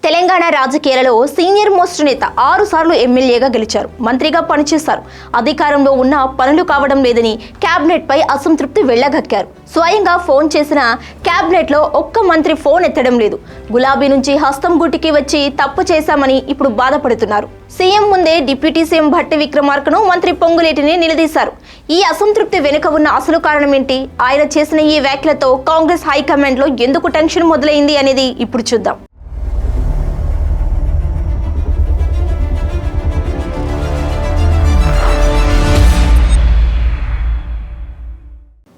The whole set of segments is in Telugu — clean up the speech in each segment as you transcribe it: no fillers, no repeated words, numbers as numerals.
తెలంగాణ రాజకీయాలలో సీనియర్ మోస్ట్ నేత 6 సార్లు ఎమ్మెల్యేగా గెలిచారు. మంత్రిగా పనిచేశారు. అధికారంలో ఉన్న పనులు కావడం లేదని క్యాబినెట్ పై అసంతృప్తి వెళ్లగక్కారు. స్వయంగా ఫోన్ చేసిన క్యాబినెట్ లో ఒక్క మంత్రి ఫోన్ ఎత్తడం లేదు. గులాబీ నుంచి హస్తం గుటికి వచ్చి తప్పు చేశామని ఇప్పుడు బాధపడుతున్నారు. సీఎం ముందే డిప్యూటీ సీఎం భట్టి విక్రమార్కను మంత్రి పొంగులేటిని నిలదీశారు. ఈ అసంతృప్తి వెనుక ఉన్న అసలు కారణం ఏంటి? ఆయన చేసిన ఈ వ్యాఖ్యలతో కాంగ్రెస్ హైకమాండ్ లో ఎందుకు టెన్షన్ మొదలైంది అనేది ఇప్పుడు చూద్దాం.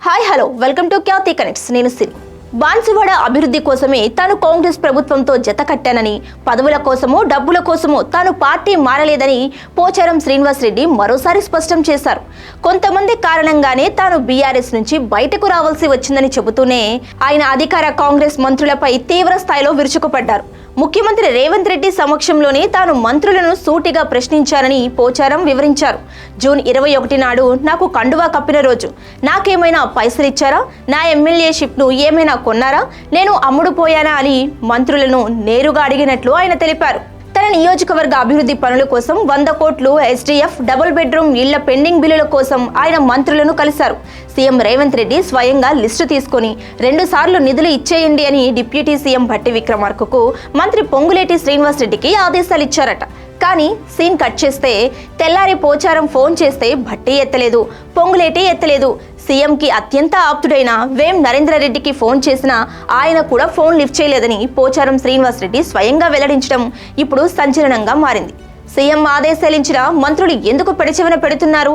Hi hello welcome to Khyati connects. నేను సిరి. బాన్సువాడ అభివృద్ధి కోసమే తాను కాంగ్రెస్ ప్రభుత్వంతో జత కట్టానని, పదవుల కోసమో డబ్బుల కోసమో తాను పార్టీ మారలేదని పోచారం శ్రీనివాస్ రెడ్డి మరోసారి స్పష్టం చేశారు. కొంతమంది కారణంగానే తాను బీఆర్ఎస్ నుంచి బయటకు రావాల్సి వచ్చిందని చెబుతూనే ఆయన అధికార కాంగ్రెస్ మంత్రులపై తీవ్ర స్థాయిలో విరుచుకుపడ్డారు. ముఖ్యమంత్రి రేవంత్ రెడ్డి సమక్షంలోనే తాను మంత్రులను సూటిగా ప్రశ్నించారని పోచారం వివరించారు. జూన్ 21 నాడు నాకు కండువా కప్పిన రోజు. నాకేమైనా పైసలు ఇచ్చారా? నా ఎమ్మెల్యేషిప్ ను ఏమైనా కొన్నారా? నేను అమ్ముడు పోయానా అని మంత్రులను నేరుగా అడిగినట్లు ఆయన తెలిపారు. తన నియోజకవర్గ అభివృద్ధి పనుల కోసం 100 కోట్లు ఎస్డీఎఫ్ డబుల్ బెడ్రూమ్ ఇళ్ల పెండింగ్ బిల్లుల కోసం ఆయన మంత్రులను కలిశారు. సీఎం రేవంత్ రెడ్డి స్వయంగా లిస్టు తీసుకుని 2 సార్లు నిధులు ఇచ్చేయండి అని డిప్యూటీ సీఎం భట్టి విక్రమార్కకు మంత్రి పొంగులేటి శ్రీనివాస్ రెడ్డికి ఆదేశాలు ఇచ్చారట. కానీ సీన్ కట్ చేస్తే తెల్లారి పోచారం ఫోన్ చేస్తే భట్టి ఎత్తలేదు, పొంగులేటి ఎత్తలేదు. సీఎంకి అత్యంత ఆప్తుడైన వేం నరేంద్రరెడ్డికి ఫోన్ చేసినా ఆయన కూడా ఫోన్ లిఫ్ట్ చేయలేదని పోచారం శ్రీనివాస్ రెడ్డి స్వయంగా వెల్లడించడం ఇప్పుడు సంచలనంగా మారింది. సీఎం ఆదేశాలించిన మంత్రులు ఎందుకు పెడచెవిన పెడుతున్నారు?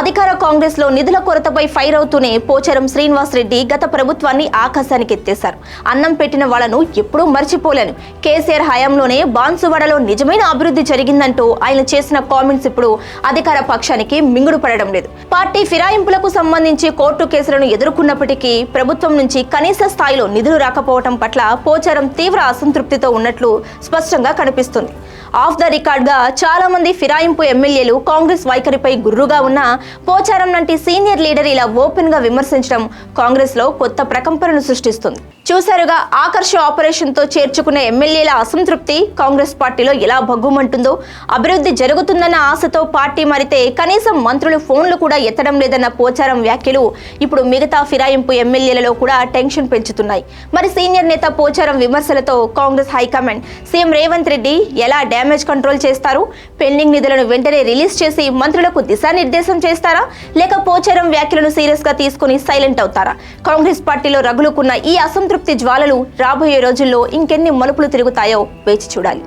అధికార కాంగ్రెస్ లో నిధుల కొరతపై ఫైర్ అవుతూనే పోచారం శ్రీనివాస్ రెడ్డి గత ప్రభుత్వాన్ని ఆకాశానికి ఎత్తేశారు. అన్నం పెట్టిన వాళ్లను ఎప్పుడూ మర్చిపోలేను. కేసీఆర్ హయాంలోనే బాన్సువాడలో నిజమైన అభివృద్ధి జరిగిందంటూ ఆయన చేసిన కామెంట్స్ ఇప్పుడు అధికార పక్షానికి మింగుడు పడడం లేదు. పార్టీ ఫిరాయింపులకు సంబంధించి కోర్టు కేసులను ఎదుర్కొన్నప్పటికీ ప్రభుత్వం నుంచి కనీస స్థాయిలో నిధులు రాకపోవడం పట్ల పోచారం తీవ్ర అసంతృప్తితో ఉన్నట్లు స్పష్టంగా కనిపిస్తుంది. ఆఫ్ ద రికార్డ్ గా చాలా మంది ఫిరాయింపు ఎమ్మెల్యేలు కాంగ్రెస్ వైఖరిపై గుర్రుగా ఉన్న పోచారం లాంటి సీనియర్ లీడర్ ఇలా ఓపెన్ గా విమర్శించడం కాంగ్రెస్ లో కొత్త ప్రకంపనను సృష్టిస్తుంది. చూసారుగా, ఆకర్ష ఆపరేషన్ తో చేర్చుకున్న ఎమ్మెల్యేల అసంతృప్తి కాంగ్రెస్ పార్టీలో ఎలా భగ్గుమంటుందో. అభివృద్ధి జరుగుతుందన్న ఆశతో పార్టీ మారితే కనీసం మంత్రులు ఫోన్లు కూడా ఎత్తడం లేదన్న పోచారం వ్యాఖ్యలు ఇప్పుడు మిగతా ఫిరాయింపు ఎమ్మెల్యేలలో కూడా టెన్షన్ పెంచుతున్నాయి. మరి సీనియర్ నేత పోచారం విమర్శలతో కాంగ్రెస్ హైకమాండ్ సీఎం రేవంత్ రెడ్డి ఎలా డ్యామేజ్ కంట్రోల్ చేస్తారు? పెండింగ్ నిధులను వెంటనే రిలీజ్ చేసి మంత్రులకు దిశానిర్దేశం చేస్తారా? లేక పోచారం వ్యాఖ్యలను సీరియస్ గా తీసుకుని సైలెంట్ అవుతారా? కాంగ్రెస్ పార్టీలో రగులుకున్న ఈ అసంతృప్తి జ్వాలలు రాబోయే రోజుల్లో ఇంకెన్ని మలుపులు తిరుగుతాయో వేచి చూడాలి.